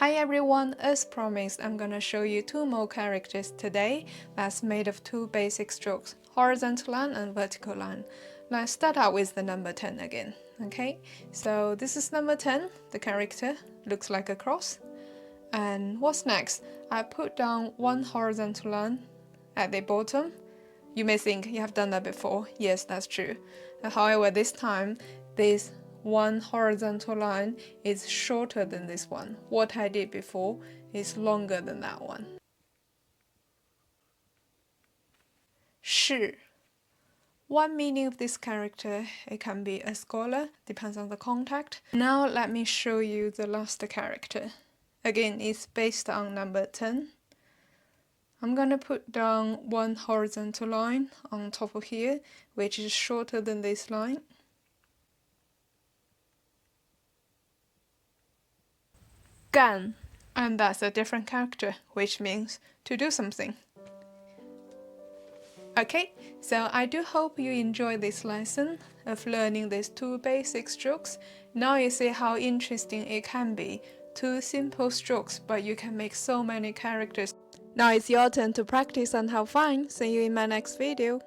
Hi everyone, as promised, I'm gonna show you two more characters today that's made of two basic strokes, horizontal line and vertical line. Let's start out with the number 10 again, okay? So this is number 10, the character looks like a cross. And what's next? I put down one horizontal line at the bottom. You may think you have done that before. Yes, that's true. However, this time, this one horizontal line is shorter than this one. What I did before is longer than that one. 是 One meaning of this character, it can be a scholar, depends on the context. Now let me show you the last character. Again, it's based on number 10. I'm gonna put down one horizontal line on top of here, which is shorter than this line. 干 and that's a different character, which means to do something. Okay, so I do hope you enjoy this lesson of learning these two basic strokes. Now you see how interesting it can be. Two simple strokes, but you can make so many characters. Now it's your turn to practice and have fun. See you in my next video.